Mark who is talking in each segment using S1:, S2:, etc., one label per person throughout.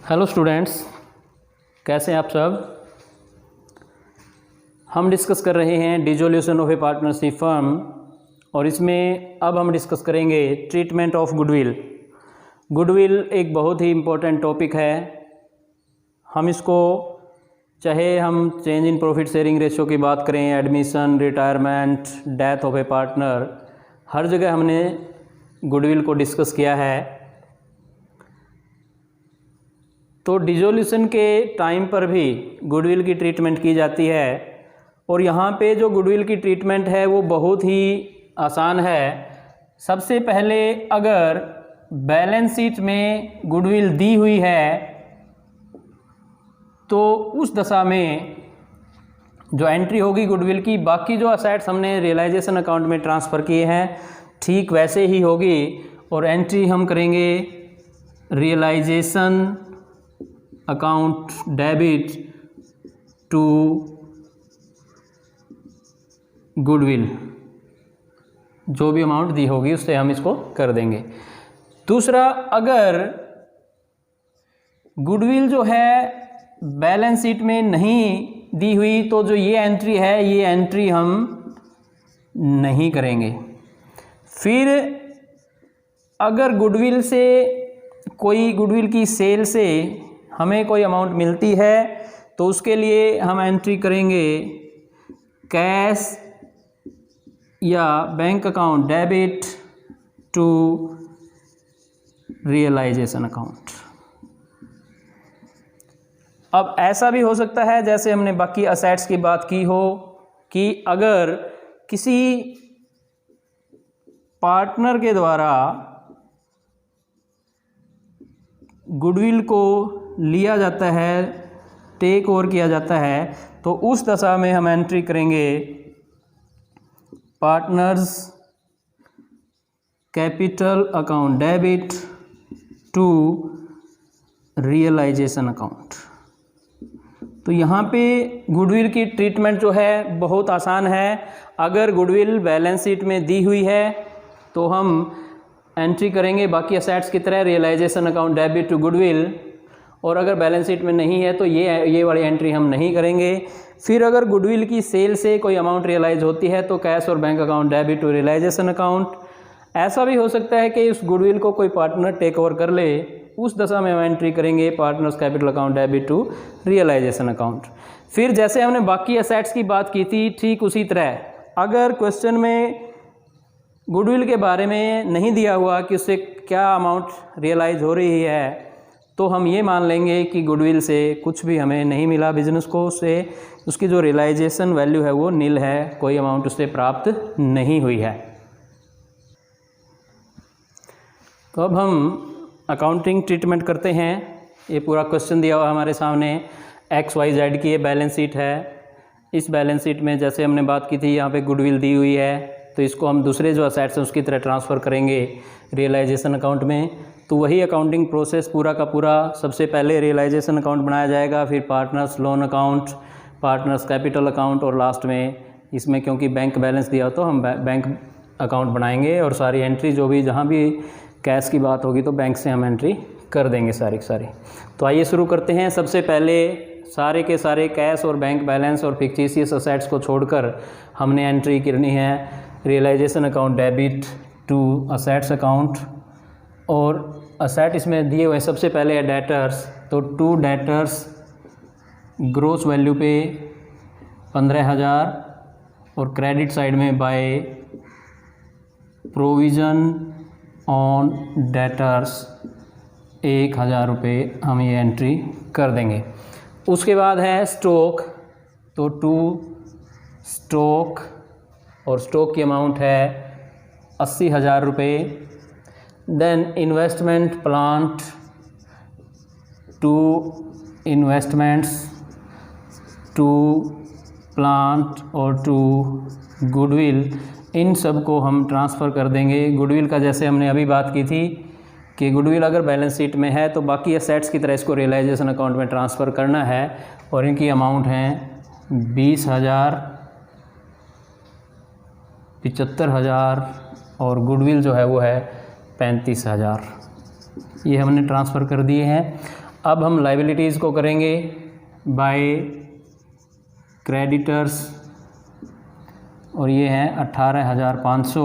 S1: Hello students, कैसे हैं आप सब। हम डिस्कस कर रहे हैं dissolution of A partnership firm और इसमें अब हम डिस्कस करेंगे ट्रीटमेंट ऑफ गुडविल। गुडविल एक बहुत ही इम्पोर्टेंट टॉपिक है। हम इसको चाहे हम change in profit sharing ratio की बात करें, admission, retirement, death of a partner, हर जगह हमने गुडविल को डिस्कस किया है। तो डिसोल्यूशन के टाइम पर भी गुडविल की ट्रीटमेंट की जाती है और यहाँ पे जो गुडविल की ट्रीटमेंट है वो बहुत ही आसान है। सबसे पहले अगर बैलेंस शीट में गुडविल दी हुई है तो उस दशा में जो एंट्री होगी गुडविल की, बाकी जो असेट्स हमने रियलाइजेशन अकाउंट में ट्रांसफ़र किए हैं ठीक वैसे ही होगी और एंट्री हम करेंगे realisation account debit to goodwill. जो भी अमाउंट दी होगी उससे हम इसको कर देंगे। दूसरा, अगर गुडविल जो है बैलेंस शीट में नहीं दी हुई तो जो ये एंट्री है ये एंट्री हम नहीं करेंगे। फिर अगर गुडविल से कोई गुडविल की सेल से हमें कोई अमाउंट मिलती है तो उसके लिए हम एंट्री करेंगे कैश या bank account debit to realisation account. अब ऐसा भी हो सकता है जैसे हमने बाकी असेट्स की बात की हो कि अगर किसी पार्टनर के द्वारा गुडविल को लिया जाता है, टेक ओवर किया जाता है, तो उस दशा में हम एंट्री करेंगे partners capital account debit to realisation account. तो यहाँ पे गुडविल की ट्रीटमेंट जो है बहुत आसान है। अगर गुडविल बैलेंस शीट में दी हुई है तो हम एंट्री करेंगे बाकी असेट्स की तरह realisation account debit to goodwill, और अगर बैलेंस शीट में नहीं है तो ये वाली एंट्री हम नहीं करेंगे। फिर अगर गुडविल की सेल से कोई अमाउंट रियलाइज होती है तो कैश और bank account debit to realisation account. ऐसा भी हो सकता है कि उस गुडविल को कोई पार्टनर टेक ओवर कर ले, उस दशा में हम एंट्री करेंगे partners capital account debit to realisation account. फिर जैसे हमने बाकी असेट्स की बात की थी ठीक उसी तरह अगर क्वेश्चन में गुडविल के बारे में नहीं दिया हुआ कि उससे क्या अमाउंट रियलाइज हो रही है तो हम ये मान लेंगे कि गुडविल से कुछ भी हमें नहीं मिला, बिजनेस को से उसकी जो रियलाइजेशन वैल्यू है वो नील है, कोई अमाउंट उससे प्राप्त नहीं हुई है। तो अब हम अकाउंटिंग ट्रीटमेंट करते हैं। ये पूरा क्वेश्चन दिया हुआ हमारे सामने, XYZ की ये बैलेंस शीट है। इस बैलेंस शीट में जैसे हमने बात की थी यहाँ पे गुडविल दी हुई है तो इसको हम दूसरे जो असेट्स हैं उसकी तरह ट्रांसफ़र करेंगे रियलाइजेशन अकाउंट में। तो वही अकाउंटिंग प्रोसेस पूरा का पूरा, सबसे पहले रियलाइजेशन अकाउंट बनाया जाएगा, फिर partners loan account, partners capital account और लास्ट में इसमें क्योंकि बैंक बैलेंस दिया हो तो हम बैंक अकाउंट बनाएंगे और सारी एंट्री जो भी जहाँ भी कैश की बात होगी तो बैंक से हम एंट्री कर देंगे सारी की सारी। तो आइए शुरू करते हैं। सबसे पहले सारे के सारे कैश और बैंक बैलेंस और फिक्टिशियस असेट्स को छोड़कर हमने एंट्री करनी है realisation account debit to assets account. और असेट इसमें दिए हुए सबसे पहले है डेटर्स, तो टू डेटर्स ग्रोस वैल्यू पे 15,000 और क्रेडिट साइड में बाय प्रोविज़न ऑन डेटर्स 1,000 रुपये हम ये एंट्री कर देंगे। उसके बाद है स्टॉक, तो टू स्टॉक और स्टॉक की अमाउंट है 80,000 रुपये। Then investment plant, to investments, to plant और टू गुडविल, इन सब को हम ट्रांसफ़र कर देंगे। गुडविल का जैसे हमने अभी बात की थी कि गुडविल अगर बैलेंस शीट में है तो बाकी असेट्स की तरह इसको रियलाइजेशन अकाउंट में ट्रांसफ़र करना है और इनकी अमाउंट हैं 20,000, 75,000 और गुडविल जो है वो है 35,000। ये हमने ट्रांसफ़र कर दिए हैं। अब हम लाइबिलिटीज़ को करेंगे बाय क्रेडिटर्स और ये हैं 18,500।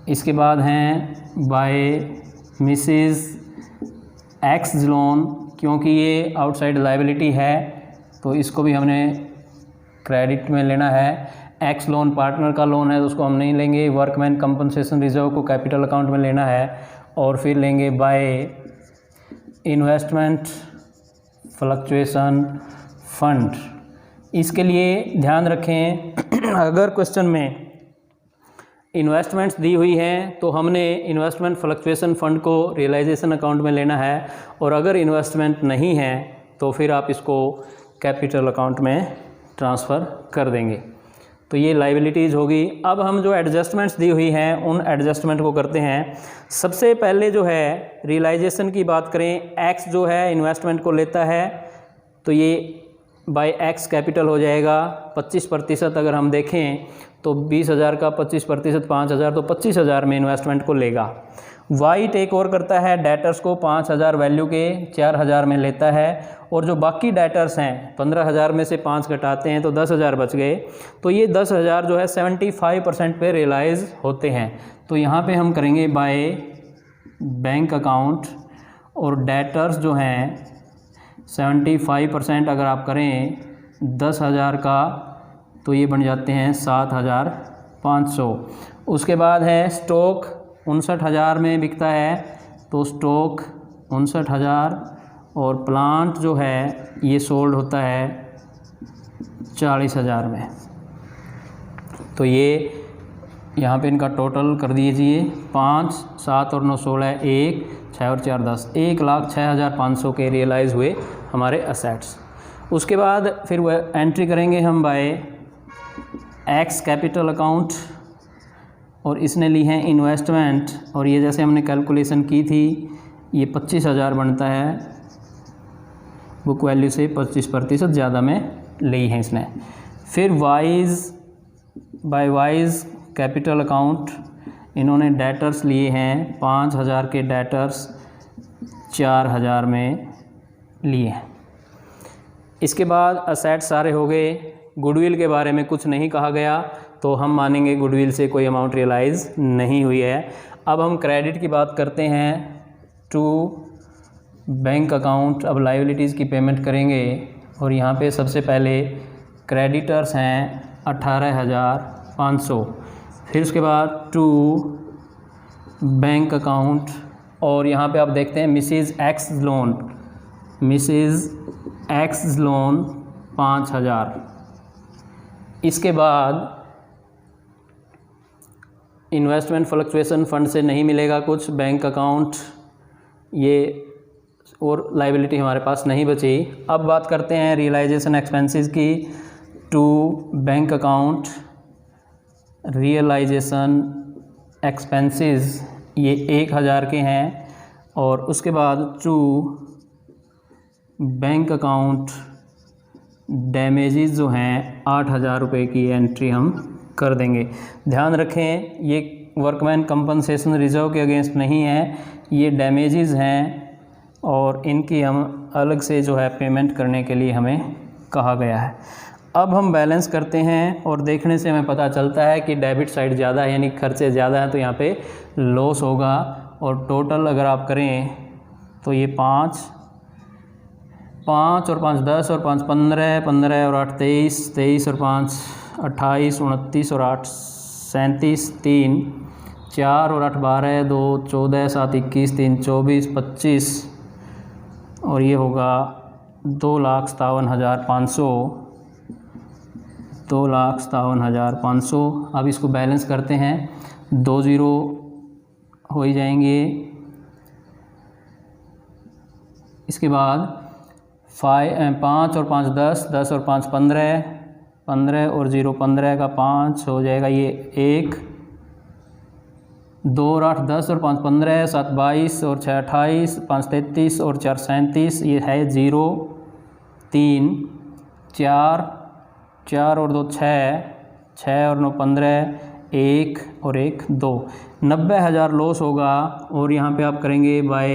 S1: इसके बाद हैं बाय मिसेस एक्स लोन, क्योंकि ये आउटसाइड लाइबिलिटी है तो इसको भी हमने क्रेडिट में लेना है। एक्स लोन पार्टनर का लोन है तो उसको हम नहीं लेंगे। वर्कमैन कंपनसेशन रिजर्व को कैपिटल अकाउंट में लेना है। और फिर लेंगे बाय इन्वेस्टमेंट फ्लक्चुएशन फंड। इसके लिए ध्यान रखें अगर क्वेश्चन में इन्वेस्टमेंट्स दी हुई हैं तो हमने इन्वेस्टमेंट फ्लक्चुएशन फ़ंड को रियलाइजेशन अकाउंट में लेना है, और अगर इन्वेस्टमेंट नहीं है तो फिर आप इसको कैपिटल अकाउंट में ट्रांसफ़र कर देंगे। तो ये लाइबिलिटीज़ होगी। अब हम जो एडजस्टमेंट्स दी हुई हैं उन एडजस्टमेंट को करते हैं। सबसे पहले जो है रियलाइजेशन की बात करें, एक्स जो है इन्वेस्टमेंट को लेता है तो ये बाय एक्स कैपिटल हो जाएगा। 25% अगर हम देखें तो 20,000 का 25% 5,000, तो 25,000 में इन्वेस्टमेंट को लेगा। वाई टेक ओवर करता है डेटर्स को 5,000 वैल्यू के 4,000 में लेता है, और जो बाकी डेटर्स हैं 15,000 में से 5 घटाते हैं तो 10,000 बच गए। तो ये 10,000 जो है 75% पे रियलाइज़ होते हैं। तो यहाँ पे हम करेंगे बाय बैंक अकाउंट, और डेटर्स जो हैं 75% अगर आप करें 10,000 का तो ये बन जाते हैं 7,500। उसके बाद है स्टॉक 59,000 में बिकता है तो स्टॉक 59,000, और प्लांट जो है ये सोल्ड होता है 40,000 में। तो ये यहाँ पे इनका टोटल कर दीजिए 5, 7 और 9 16, 1, 6 और 4 10, 1,06,500 के रियलाइज़ हुए हमारे असेट्स। उसके बाद फिर वह एंट्री करेंगे हम बाय एक्स कैपिटल अकाउंट, और इसने ली है इन्वेस्टमेंट, और ये जैसे हमने कैलकुलेशन की थी ये 25,000 बनता है, बुक वैल्यू से 25% ज़्यादा में ली है इसने। फिर Y's by Y's capital account, इन्होंने डेटर्स लिए हैं 5,000 के डेटर्स 4,000 में लिए हैं। इसके बाद असेट सारे हो गए। गुडविल के बारे में कुछ नहीं कहा गया तो हम मानेंगे गुडविल से कोई अमाउंट रियलाइज़ नहीं हुई है। अब हम क्रेडिट की बात करते हैं टू बैंक अकाउंट। अब लायबिलिटीज़ की पेमेंट करेंगे, और यहाँ पे सबसे पहले क्रेडिटर्स हैं 18,500। फिर उसके बाद टू बैंक अकाउंट, और यहाँ पे आप देखते हैं Mrs X loan, Mrs X loan 5,000। इसके बाद इन्वेस्टमेंट फ्लक्चुएशन फ़ंड से नहीं मिलेगा कुछ, बैंक अकाउंट ये और लायबिलिटी हमारे पास नहीं बची। अब बात करते हैं रियलाइजेशन एक्सपेंसेस की। To bank account realisation expenses ये 1,000 के हैं, और उसके बाद टू बैंक अकाउंट डैमेजेस जो हैं 8,000 रुपये की एंट्री हम कर देंगे। ध्यान रखें ये वर्कमैन कंपनसेशन रिजर्व के अगेंस्ट नहीं है, ये डैमेजेस हैं, और इनकी हम अलग से जो है पेमेंट करने के लिए हमें कहा गया है। अब हम बैलेंस करते हैं, और देखने से हमें पता चलता है कि डेबिट साइड ज़्यादा है, यानी खर्चे ज़्यादा हैं, तो यहाँ पे लॉस होगा। और टोटल अगर आप करें तो ये 5 और 5 10 और 5 15, 15 और 8 23, 23 और 5 28, 29 और 8 37, 3 4 और 8 12, 2 14, 7 21, 3 24, 25, और ये होगा 2,57,500, 2,57,500। अब इसको बैलेंस करते हैं, 2 ज़ीरो हो ही जाएंगे। इसके बाद 5 और 5 10, 10 और 5 15, 15 और 0 15 का 5 हो जाएगा ये 1, 2 और 8 10 और 5 15, 7 22 और 6 28, 5 33 और 4 37, ये है 0 3 4, 4 और 2 6, 6 और 9 15, 1 और 1 2, 90,000 लॉस होगा। और यहाँ पे आप करेंगे by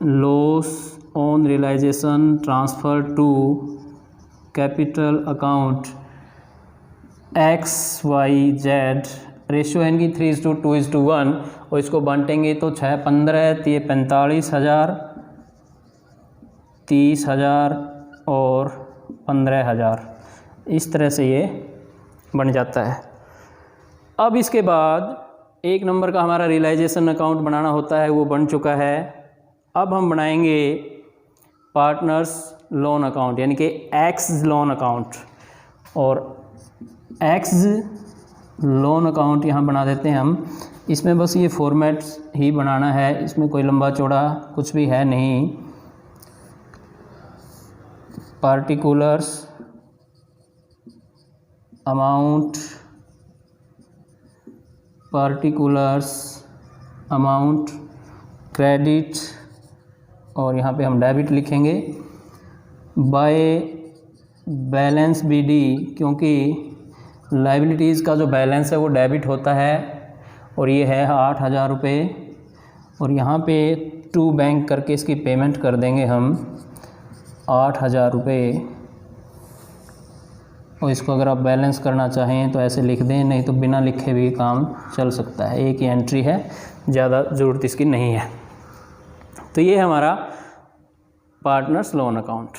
S1: loss on realisation transfer to capital account XYZ, ratio है इनकी 3:2:1 और इसको बांटेंगे तो 6 15 तो ये 45,000, 30,000 और 15,000, इस तरह से ये बन जाता है। अब इसके बाद 1 नंबर का हमारा रियलाइजेशन अकाउंट बनाना होता है, वो बन चुका है। अब हम बनाएंगे पार्टनर्स लोन अकाउंट यानी कि एक्स लोन अकाउंट, और एक्स लोन अकाउंट यहाँ बना देते हैं हम। इसमें बस ये फॉर्मेट्स ही बनाना है, इसमें कोई लंबा चौड़ा कुछ भी है नहीं। पार्टिकुलर्स अमाउंट, क्रेडिट, और यहाँ पे हम डेबिट लिखेंगे। बाय बैलेंस BD, क्योंकि लाइबिलिटीज़ का जो बैलेंस है वो डेबिट होता है और ये है 8,000 रुपये, और यहाँ पे टू बैंक करके इसकी पेमेंट कर देंगे हम 8,000 रुपये। और इसको अगर आप बैलेंस करना चाहें तो ऐसे लिख दें, नहीं तो बिना लिखे भी काम चल सकता है। एक ही एंट्री है, ज़्यादा ज़रूरत इसकी नहीं है। तो ये हमारा पार्टनर्स लोन अकाउंट।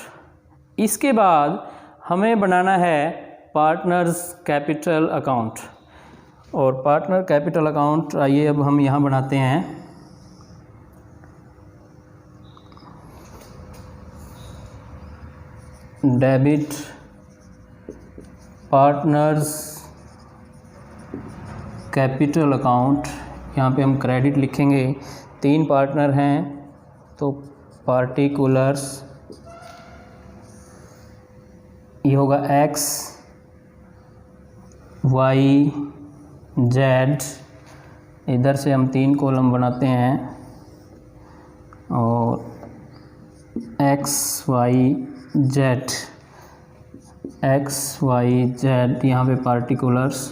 S1: इसके बाद हमें बनाना है पार्टनर्स कैपिटल अकाउंट, और पार्टनर कैपिटल अकाउंट आइए अब हम यहाँ बनाते हैं। डेबिट पार्टनर्स कैपिटल अकाउंट, यहाँ पे हम क्रेडिट लिखेंगे। 3 पार्टनर हैं तो पार्टिकुलर्स, ये होगा X Y Z, इधर से हम 3 कॉलम बनाते हैं, और X Y Z यहाँ पे पार्टिकुलर्स।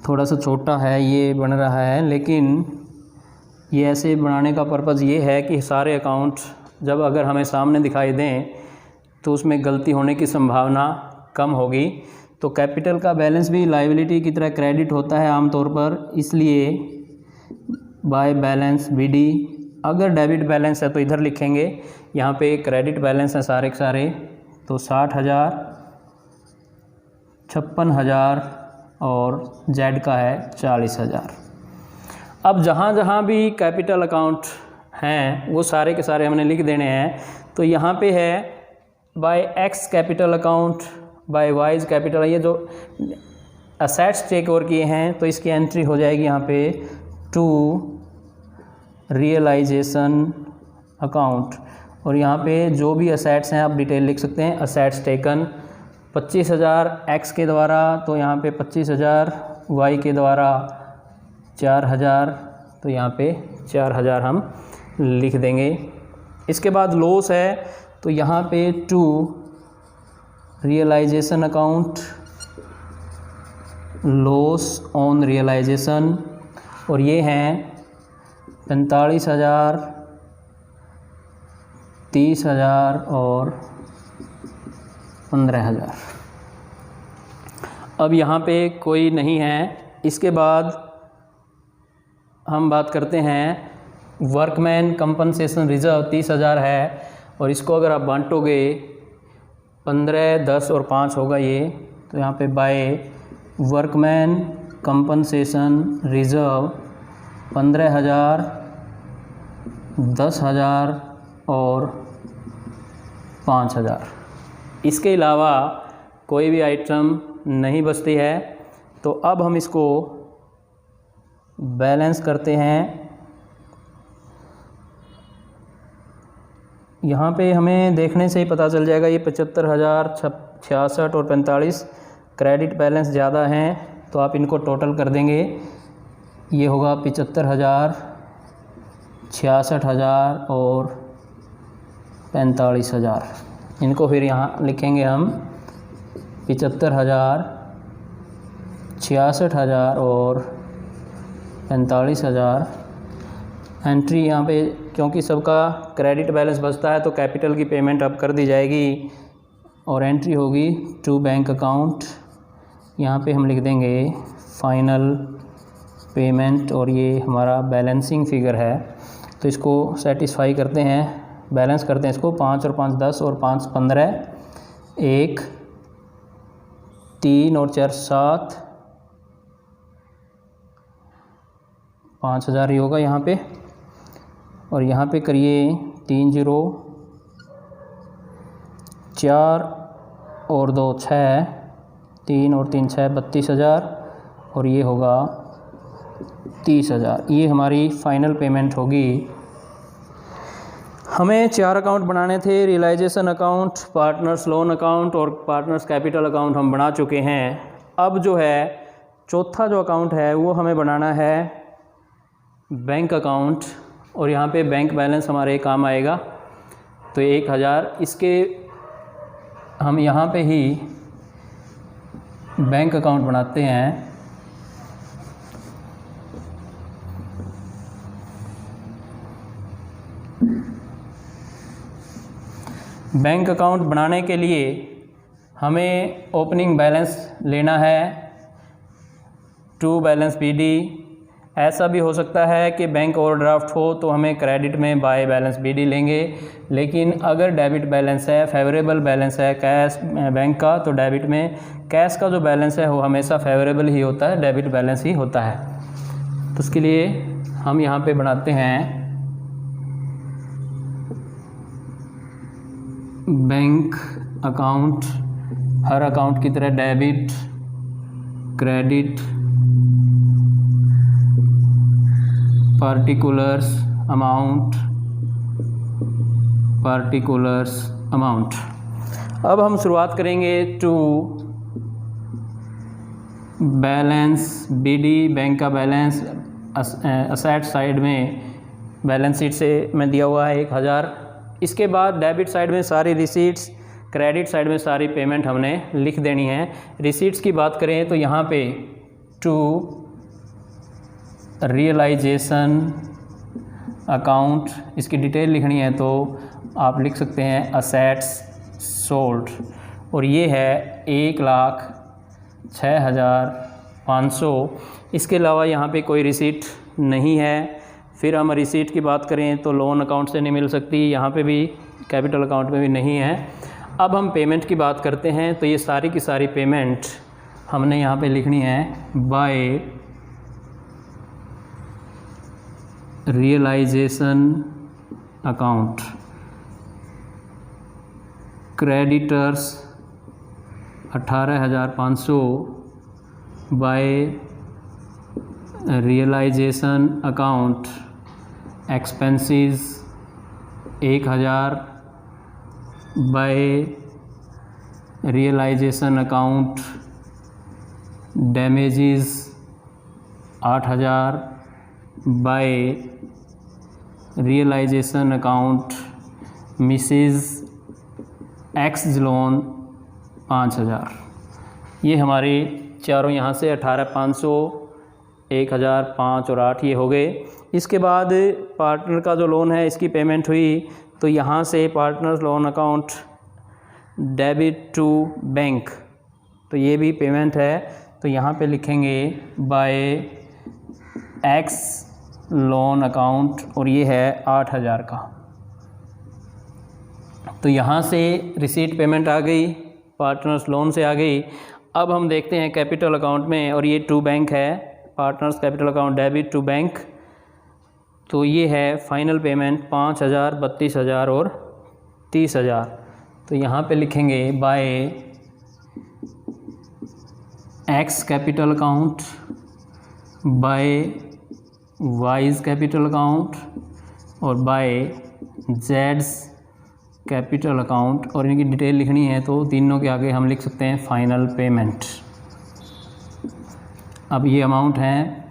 S1: थोड़ा सा छोटा है ये बन रहा है, लेकिन ये ऐसे बनाने का पर्पज़ ये है कि सारे अकाउंट जब अगर हमें सामने दिखाई दें तो उसमें गलती होने की संभावना कम होगी। तो कैपिटल का बैलेंस भी लायबिलिटी की तरह क्रेडिट होता है आमतौर पर, इसलिए बाय बैलेंस BD। अगर डेबिट बैलेंस है तो इधर लिखेंगे, यहाँ पे क्रेडिट बैलेंस है सारे के सारे, तो 60,000, 56,000 और Z का है 40,000। अब जहाँ जहाँ भी कैपिटल अकाउंट हैं वो सारे के सारे हमने लिख देने हैं। तो यहाँ पे है by X capital account, by Y's capital, ये जो असेट्स टेक ओवर किए हैं तो इसकी एंट्री हो जाएगी यहाँ पे टू रियलाइजेशन अकाउंट, और यहाँ पे जो भी असेट्स हैं आप डिटेल लिख सकते हैं। असेट्स टेकन 25,000 X के द्वारा, तो यहाँ पे 25,000, Y के द्वारा 4,000, तो यहाँ पे 4,000 हम लिख देंगे। इसके बाद लॉस है तो यहाँ पे to realisation account, loss on realisation, और ये हैं 45,000, 30,000 और 15,000। अब यहाँ पे कोई नहीं है। इसके बाद हम बात करते हैं वर्कमैन कंपनसेशन रिज़र्व 30,000 है, और इसको अगर आप बांटोगे 15, 10 और 5 होगा ये, तो यहाँ पे बाय वर्कमैन कंपनसेशन रिज़र्व 15,000, 10,000 और 5,000। इसके अलावा कोई भी आइटम नहीं बचती है। तो अब हम इसको बैलेंस करते हैं। यहाँ पे हमें देखने से ही पता चल जाएगा ये 75,000, 66 और 45 क्रेडिट बैलेंस ज़्यादा हैं, तो आप इनको टोटल कर देंगे। ये होगा 75,000, 66,000 और 45,000। इनको फिर यहाँ लिखेंगे हम 75,000, 66,000 और 45,000। एंट्री यहाँ पे क्योंकि सबका क्रेडिट बैलेंस बचता है तो कैपिटल की पेमेंट अब कर दी जाएगी और एंट्री होगी टू बैंक अकाउंट। यहाँ पे हम लिख देंगे फाइनल पेमेंट और ये हमारा बैलेंसिंग फिगर है। तो इसको सेटिस्फाई करते हैं, बैलेंस करते हैं इसको। 5 और 5 10 और 5 15, 1 3 और 4 7, 5000 ही होगा यहाँ पे। और यहाँ पे करिए 3 0, 4 और 2 6, 3 और 3 6, 32,000 और ये होगा 30,000। ये हमारी फाइनल पेमेंट होगी। हमें 4 अकाउंट बनाने थे, realisation account, partners loan account और पार्टनर्स कैपिटल अकाउंट हम बना चुके हैं। अब जो है चौथा जो अकाउंट है वो हमें बनाना है बैंक अकाउंट और यहाँ पे बैंक बैलेंस हमारे काम आएगा। तो 1000 इसके हम यहाँ पे ही बैंक अकाउंट बनाते हैं। बैंक अकाउंट बनाने के लिए हमें ओपनिंग बैलेंस लेना है टू बैलेंस बीडी। ऐसा भी हो सकता है कि बैंक ओवरड्राफ्ट हो तो हमें क्रेडिट में बाय बैलेंस बीडी लेंगे, लेकिन अगर डेबिट बैलेंस है, फेवरेबल बैलेंस है कैश बैंक का, तो डेबिट में कैश का जो बैलेंस है वो हमेशा फेवरेबल ही होता है, डेबिट बैलेंस ही होता है। तो उसके लिए हम यहाँ पे बनाते हैं बैंक अकाउंट। हर अकाउंट की तरह debit, credit, particulars amount, particulars amount. अब हम शुरुआत करेंगे टू बैलेंस बीडी। बैंक का बैलेंस असेट साइड में बैलेंस शीट से में दिया हुआ है 1000। इसके बाद डेबिट साइड में सारी रिसीट्स, क्रेडिट साइड में सारी पेमेंट हमने लिख देनी है। रिसीट्स की बात करें तो यहाँ पे टू रियलाइजेशन अकाउंट, इसकी डिटेल लिखनी है तो आप लिख सकते हैं असेट्स सोल्ड और ये है 1,06,500। इसके अलावा यहाँ पे कोई रिसीट नहीं है। फिर हम रिसीट की बात करें तो लोन अकाउंट से नहीं मिल सकती, यहाँ पे भी कैपिटल अकाउंट में भी नहीं है। अब हम पेमेंट की बात करते हैं तो ये सारी की सारी पेमेंट हमने यहाँ पे लिखनी है by realisation account. Creditors 18,500 by realisation account. Expenses 1000 by realisation account. Damages 8000 by realisation account. Mrs X loan 5000। ये हमारे चारों यहाँ से 18,500, 1000, 5 और 8 ये हो गए। इसके बाद पार्टनर का जो लोन है इसकी पेमेंट हुई तो यहाँ से partner loan account debit to bank, तो ये भी पेमेंट है। तो यहाँ पे लिखेंगे बाय एक्स लोन अकाउंट और ये है 8000 का। तो यहाँ से रिसीट पेमेंट आ गई, पार्टनर्स लोन से आ गई। अब हम देखते हैं कैपिटल अकाउंट में और ये टू बैंक है, partners capital account debit to bank. तो ये है फाइनल पेमेंट 5,000, 32,000 और 30,000। तो यहाँ पे लिखेंगे by X capital account, by Y's capital account और बाय जेड्स कैपिटल अकाउंट। और इनकी डिटेल लिखनी है तो तीनों के आगे हम लिख सकते हैं फाइनल पेमेंट। अब ये अमाउंट है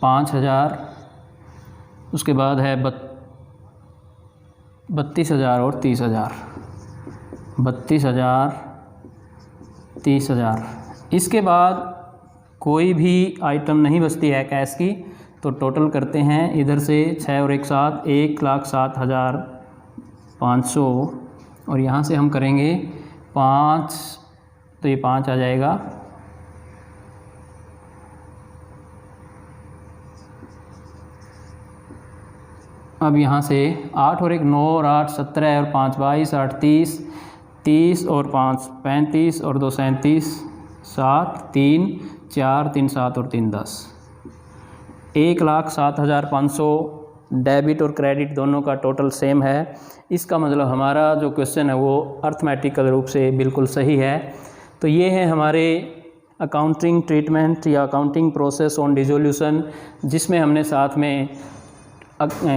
S1: 5,000, उसके बाद है 32,000 और 30,000। 32,000, 30,000। इसके बाद कोई भी आइटम नहीं बचती है कैश की, तो टोटल करते हैं इधर से 6 और 1 7, 1,07,500 और यहाँ से हम करेंगे 5, तो ये 5 आ जाएगा। अब यहाँ से 8 और 1 9 और 8 17 और 5 22, 8 30, 30 और 5 35 और 2 37, 7 3 4 3 7 और 3 10, 1,07,500 डेबिट और क्रेडिट दोनों का टोटल सेम है। इसका मतलब हमारा जो क्वेश्चन है वो अर्थमेटिकल रूप से बिल्कुल सही है। तो ये है हमारे अकाउंटिंग ट्रीटमेंट या अकाउंटिंग प्रोसेस ऑन डिसोल्यूशन, जिसमें हमने साथ में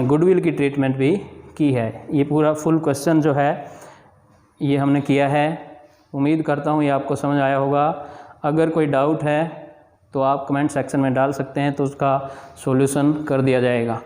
S1: गुडविल की ट्रीटमेंट भी की है। ये पूरा फुल क्वेश्चन जो है ये हमने किया है। उम्मीद करता हूँ ये आपको समझ आया होगा। अगर कोई डाउट है तो आप कमेंट सेक्शन में डाल सकते हैं, तो उसका सॉल्यूशन कर दिया जाएगा।